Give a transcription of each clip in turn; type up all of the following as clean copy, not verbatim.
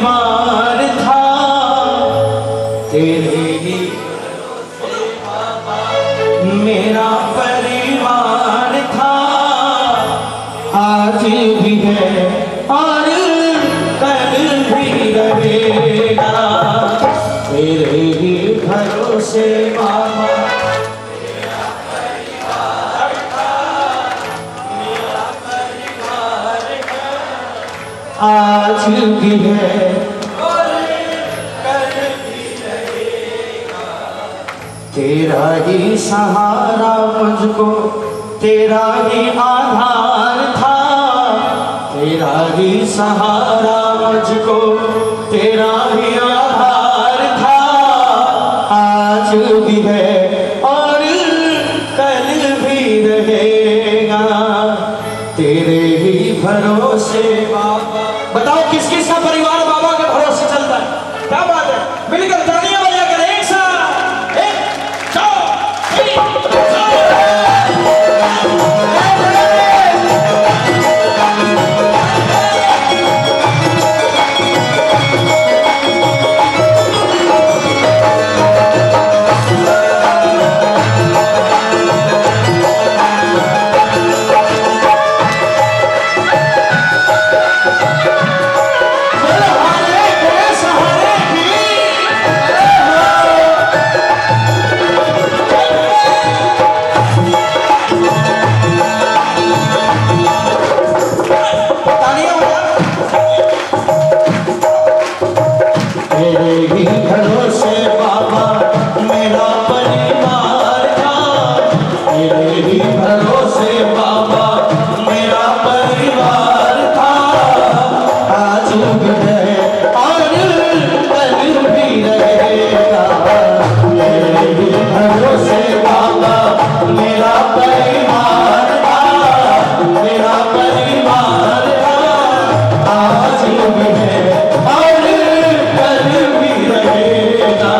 परिवार था तेरे ही, मेरा परिवार था, आज भी है और कल भी रहेगा, तेरे ही भरोसे बाबा। मेरा परिवार था, मेरा परिवार है, आज भी है और कल भी रहेगा, तेरा ही सहारा मुझको, तेरा ही आधार था, तेरा ही सहारा मुझको, तेरा ही आधार था, आज भी है और कल भी रहेगा, तेरे ही भरोसे बाबा। बताओ किस किस का परिवार बाबा के भरोसे चलता है? क्या बात है, मिलकर तालियां बजा कर एक साथ, एक दो आज भी है और कल भी रहेगा,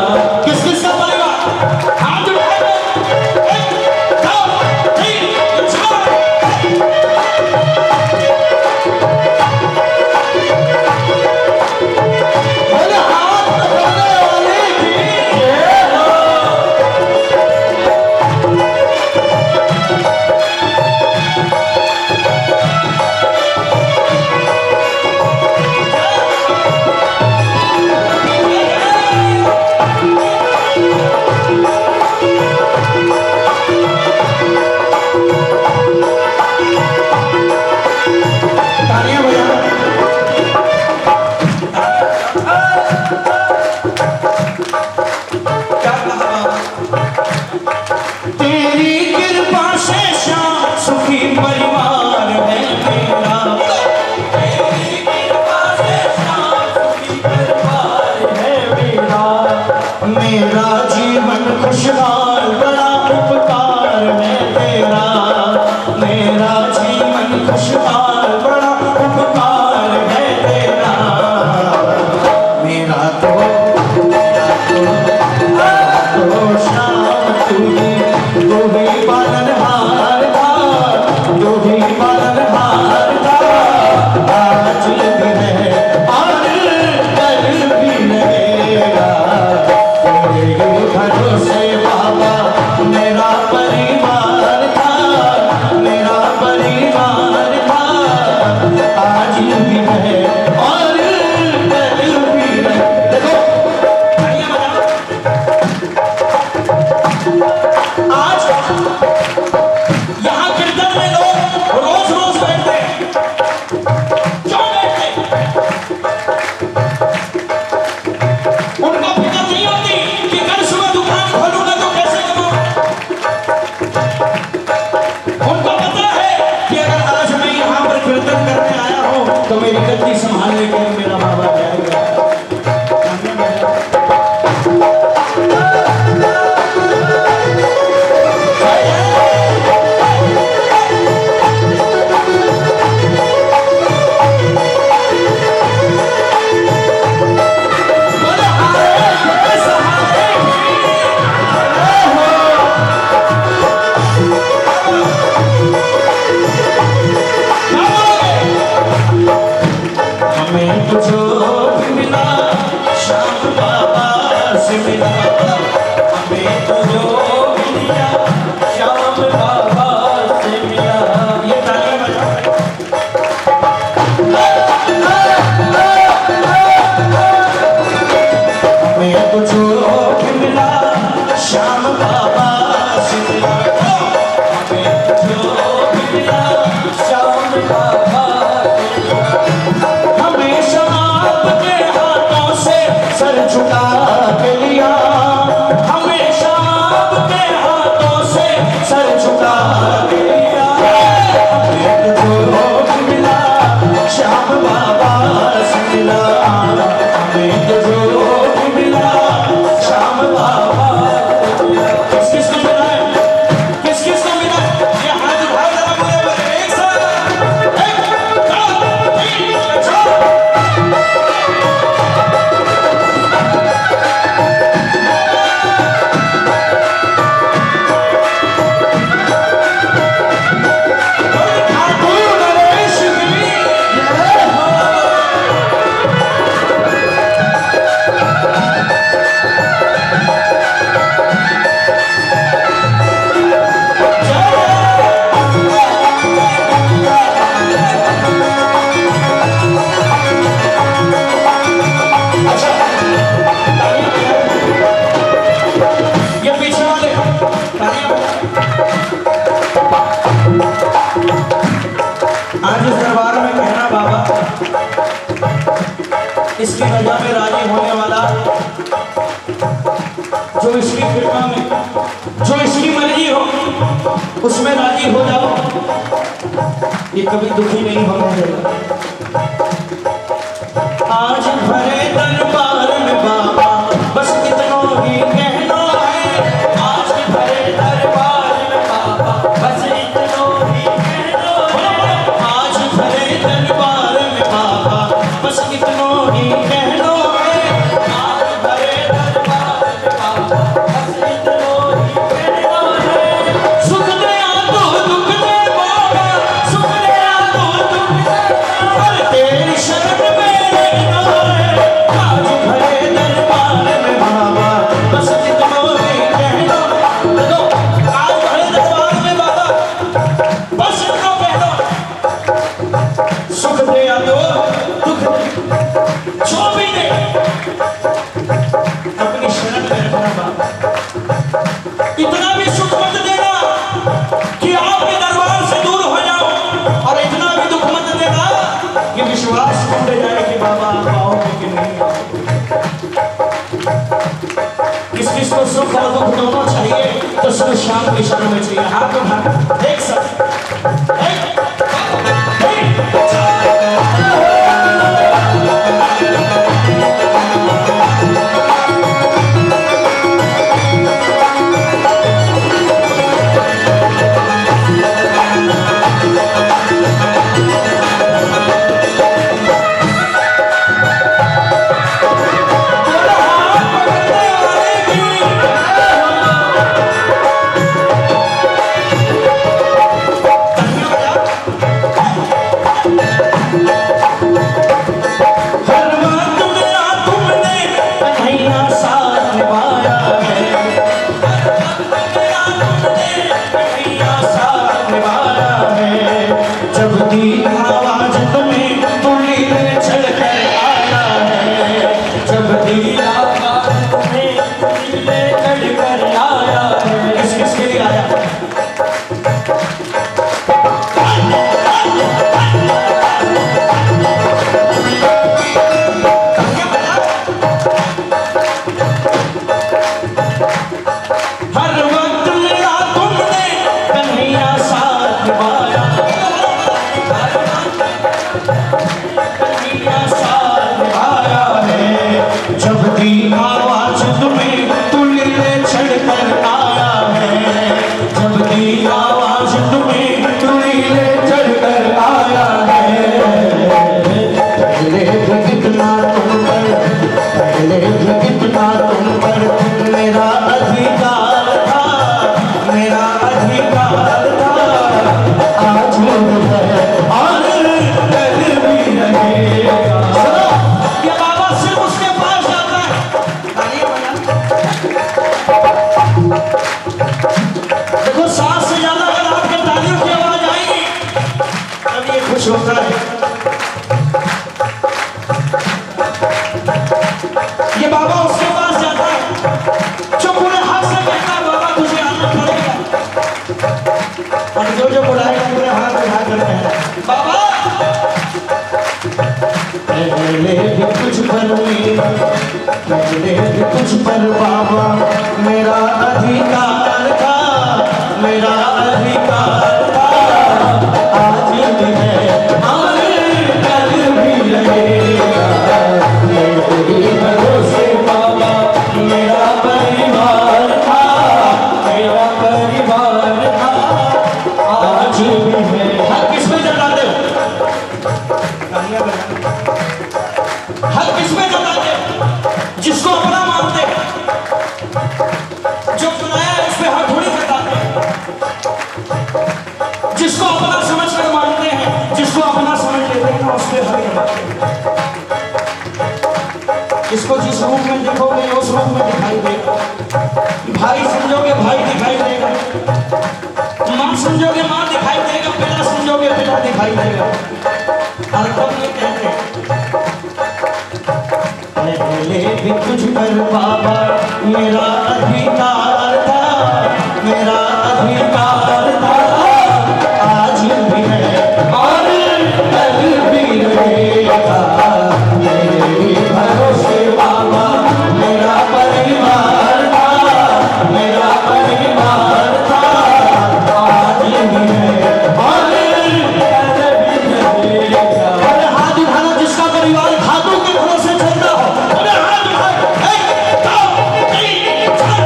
से मिला, हमें तो जो मिला श्याम बाबा से मिला। ये ताली बजाओ। हमें तो जो मिला श्याम बाबा से मिला, हमें तो जो मिला श्याम बाबा से मिला। हमेशा आपके हाथों से सर झुका के लिया, हमेशा आपके हाथों से सर झुका के लिया। हमें तो जो मिला श्याम बाबा से मिला, हमें तो जो मिला श्याम बाबा से मिला। किस किस को मिला है? किस किस को मिला? ये हाथ उठाओ जरा बोले बोले एक साथ। एक, दो, तीन, चार। ठाकुर नरेश की जय हो। अच्छा, ये पीछे वाले तालियां। आज इस दरबार में कहना बाबा, इसकी रजा में राजी होने वाला, जो इसकी कृपा में, जो इसकी मर्जी हो उसमें राजी हो जाओ, ये कभी दुखी नहीं होने देगा। आज भरे दरबार में बाबा बस कितनों ही कहना है, आज भरे दरबार में बाबा बस इतनों ही कहना है, आज भरे दरबार में बाबा बस इतनों ही कहना है, आज भरे दरबार में बाबा बस इतनों ही कहना है। सुख दया तो दुख दे बाबा, सुख दया तो दुख दे, पर तेरी शरण में रहना है। आज भरे दरबार में बाबा बस इतनों ही कहना। देखो, आज भरे दरबार में बाबा बस इतना कहना, सुख दे या तो दुख दे, जो भी दे अपनी शरण में रखना बाबा। इतना भी सुख मत देना कि आपके दरबार से दूर हो जाओ, और इतना भी दुख मत देना कि विश्वास टूट जाए कि बाबा आप आओगे कि नहीं आओगे। किस किस को सुख और दुख दोनों चाहिए तो सिर्फ शाम की शरण में चाहिए। हाथ उठा एक साथ, एक, तीन, चार। छोटा है, ये बाबा उसके पास जाता है जो पूरे हाथ से कहता है बाबा तुझे आना पड़ेगा, और जो बुलाएगा पूरे हाथ उठा कर कहना बाबा पहले भी कुछ पर पहले भी कुछ पर बाबा मेरा अधिकार था, मेरा अधिकार था, आज भी है और कल भी रहेगा, मेरे भरोसे बाबा मेरा परिवार था, मेरा परिवार था, आज भी है। हर किस में जताते हो, हर किस में जताते जिसको अपना मानते, जो बनाया है उस पे हर थोड़ी जताते, जिसको अपना समझ कर मानते हैं, जिसको अपना समझ लेते हैं ना उस पे हर जताते, इसको जिस रूप में देखोगे उस रूप में दिखाई देगा, भाई समझोगे भाई दिखाई देगा, माँ समझोगे माँ दिखाई देगा, पिता समझोगे पिता दिखाई देगा। और कब ये कहते हैं पहले भी कुछ पर बाबा मेरा अधिकार था, मेरा अधिकार था, आज भी है और कल भी रहेगा, मेरे भरोसे बाबा मेरा परिवार था, मेरा परिवार था, आज भी है और कल भी रहेगा। अरे हाथ उठाना जिसका परिवार खातों के भरोसे चलता हो, अरे हाथ उठाओ, 1 2 3 4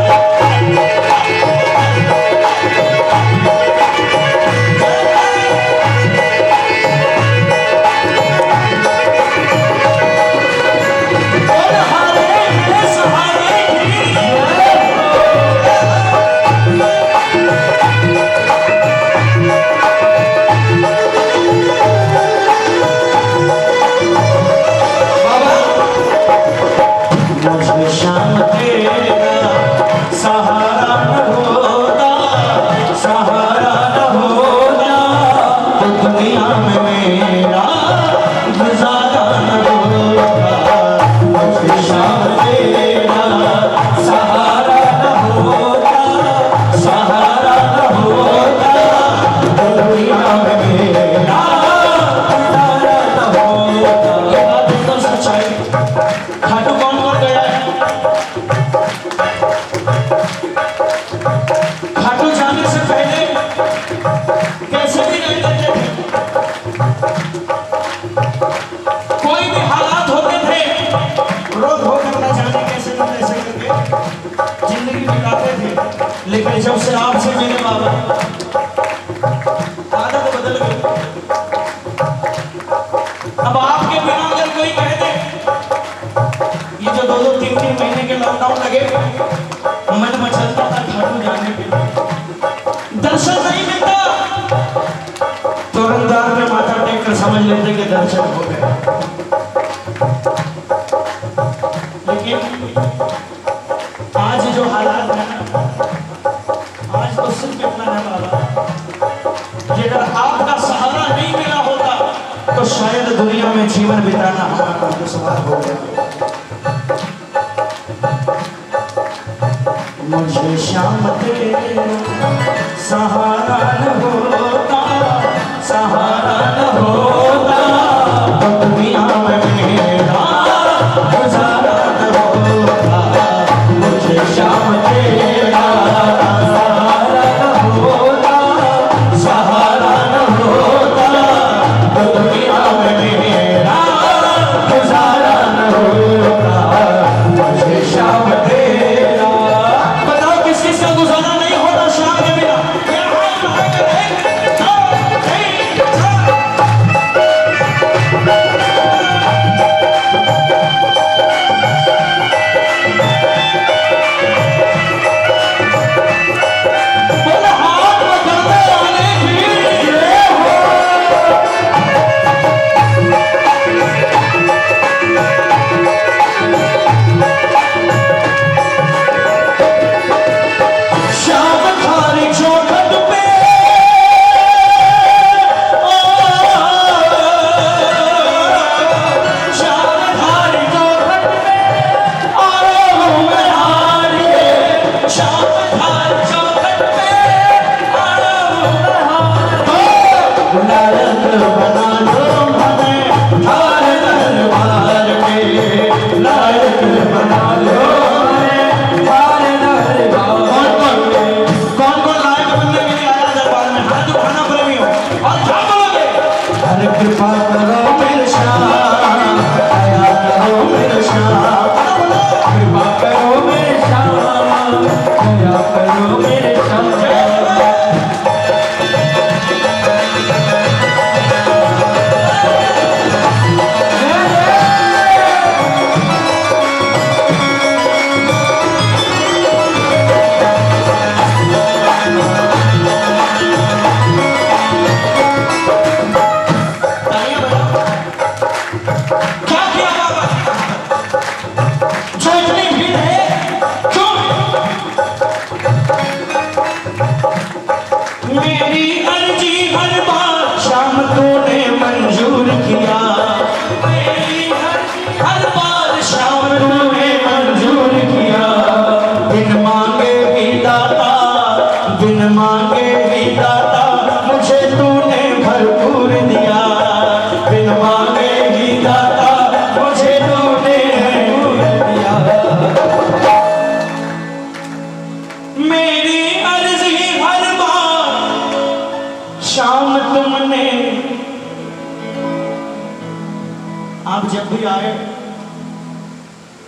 और हारे मेरे सहारे की मुझे शाम तेरा सहारा न होता, सहारा न होता, तो दुनिया में मेरा गुजारा न होता। मुझे शाम तेरा सहारा न होता, सहारा न होता, तो दुनिया में मेरा गुजारा न होता। ये बात एकदम सच्चाई। खाटू कौन कौन गया है? खाटू जाने से पहले कैसे भी नहीं रहते थे, कोई भी हालात होते थे रोज होकर न जाने कैसे न कैसे करके जिंदगी बिताते थे, लेकिन जब से आपसे मिले बाबा आदत बदल गई। अब आपके बिना अगर कोई कह दे ये जो 2-2 3-3 महीने के लॉकडाउन लगे मन मचलता था खाटू जाने के लिए, दर्शन नहीं मिलता तो रंगदार में माथा टेक कर समझ लेते कि दर्शन हो गए। लेकिन आज जो हालात है ना, आज तो सिर्फ इतना है बाबा कि अगर आपका सहारा नहीं मिला होता तो शायद दुनिया में जीवन बिताना हमारा दुश्वार हो गया। मुझे शाम तेरा सहारा न होता, सहारा न होता, तो दुनिया में मेरा गुजारा न होता। मुझे शाम तेरा सहारा न होता, सहारा न होता, तो दुनिया में मेरा गुजारा न होता। मुझे शाम तेरा, बताओ किस किस का गुजारा नहीं होता शाम के बिना?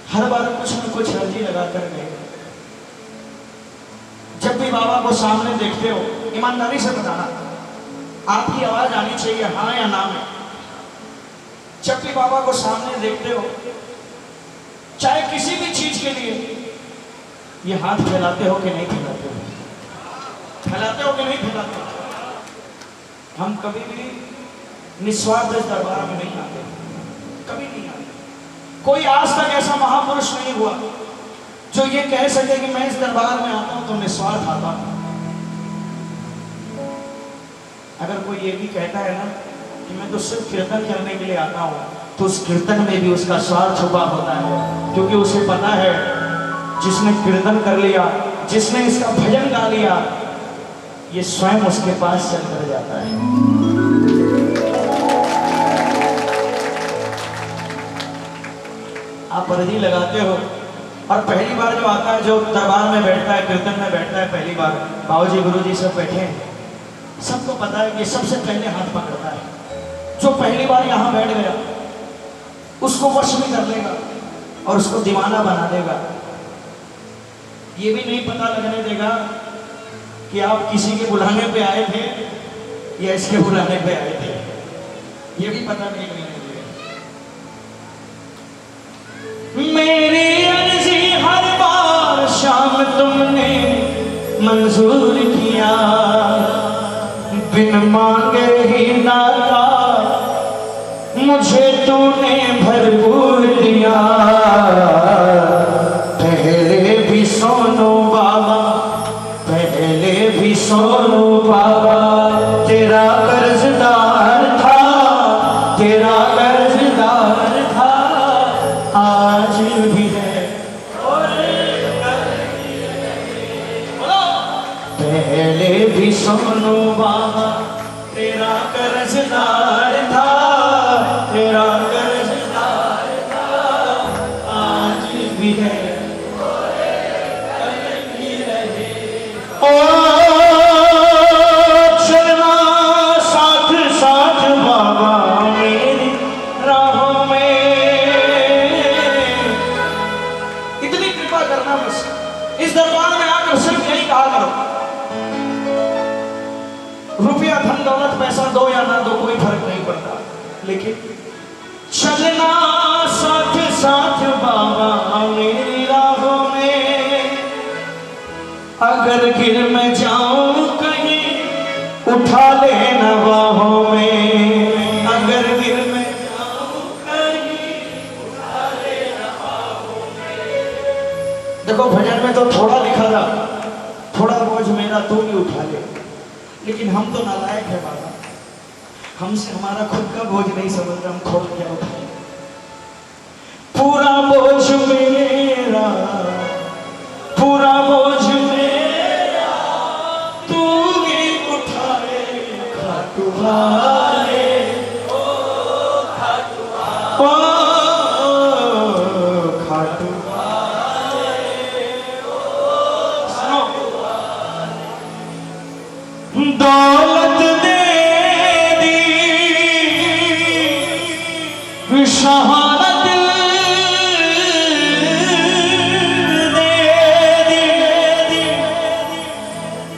हर बार कुछ न कुछ अर्जी लगा कर गए। जब भी बाबा को सामने देखते हो, ईमानदारी से बताना, आपकी आवाज आनी चाहिए हाँ या ना में। जब भी बाबा को सामने देखते हो, चाहे किसी भी चीज के लिए, ये हाथ फैलाते हो कि नहीं फैलाते हो? फैलाते हो कि नहीं फैलाते हो? हम कभी भी निस्वार्थ इस दरबार में नहीं आते, कभी नहीं आते। कोई आज तक ऐसा महापुरुष नहीं हुआ जो ये कह सके कि मैं इस दरबार में आता हूं तो निस्वार्थ आता हूं। अगर कोई ये भी कहता है ना कि मैं तो सिर्फ कीर्तन करने के लिए आता हूं, तो उस कीर्तन में भी उसका स्वार्थ छुपा होता है, क्योंकि उसे पता है जिसने कीर्तन कर लिया, जिसने इसका भजन गा लिया, ये स्वयं उसके पास चल कर जाता है। आप अर्जी लगाते हो और पहली बार जो आता है, जो दरबार में बैठता है, कीर्तन में बैठता है, पहली बार बाबूजी गुरुजी सब बैठे हैं, सबको पता है कि सबसे पहले हाथ पकड़ता है। जो पहली बार यहाँ बैठ गया उसको वश में कर लेगा और उसको दीवाना बना देगा। ये भी नहीं पता लगने देगा कि आप किसी के बुलाने पे आए थे या इसके बुलाने पे आए थे, ये भी पता नहीं लगने देगा। मेरी अर्जी हर बार शाम तुमने मंजूर किया, बिन मांगे ही नाता मुझे तूने भरपूर दिया। पहले भी सोनू बाबा, पहले भी सोनू बाबा तेरा कर्जदार था, तेरा कर्जदार था, आज भी है पहले भी सोनू बाबा तेरा कर्जदार था, तेरा कर्जदार था, आज भी है ओ चलना साथ साथ बाबा मेरी राहों में। इतनी कृपा करना, बस इस दरबार में आकर सिर्फ यही कहा करो, रुपया धन दौलत पैसा दो या ना दो कोई फर्क नहीं पड़ता, लेकिन चलना साथ साथ बाबा मेरी राहों में। अगर गिर मैं जाऊं कहीं उठा लेना बाहों में, अगर गिर मैं जाऊं कहीं उठा लेना बाहों में। देखो भजन में तो थोड़ा लिखा था, थोड़ा बोझ मेरा तू भी उठा ले, लेकिन हम तो नालायक है बाबा, हमसे हमारा खुद का बोझ नहीं समझता, हम खोल क्या उठाए। पूरा बोझ मेरा, पूरा बोझ मेरा तू ही उठाए, खाटू वाले ओ खाटू वाले ओ खाटू वाले। दौलत दे दी, शहादत दे दी,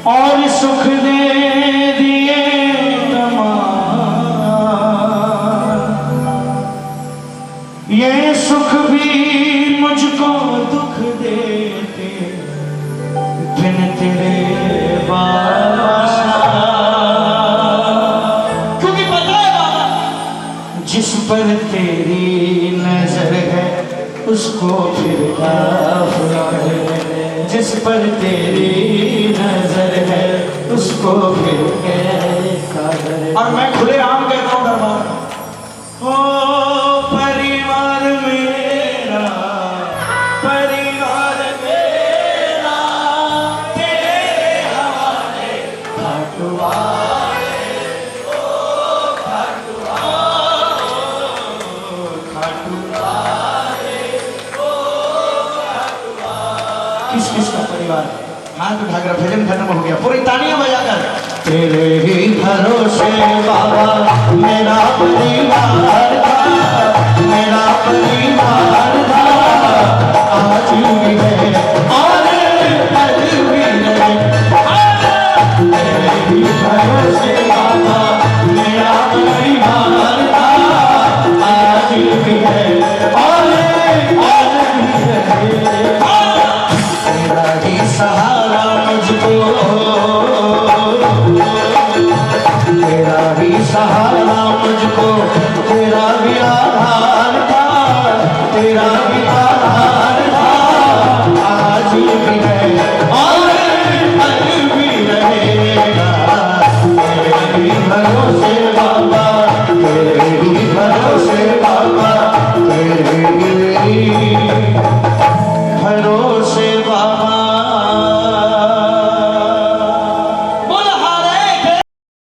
और सुख दे दिए तमाम। ये सुख भी मुझको दुख देते, बिन तेरे जिस पर तेरी नजर है उसको फिर है, जिस पर तेरी नजर है उसको फिर है। और मैं खुले आम कहता हूँ दरबार, ओ परिवार मेरा, परिवार मेरा तेरे हवाले, खाटू वाले ओ खाटू वाले। किस किस का परिवार? हाथ उठाकर भजन खत्म हो गया, पूरी तालियां बजाकर। तेरे ही भरोसे बाबा मेरा परिवार था, मेरा परिवार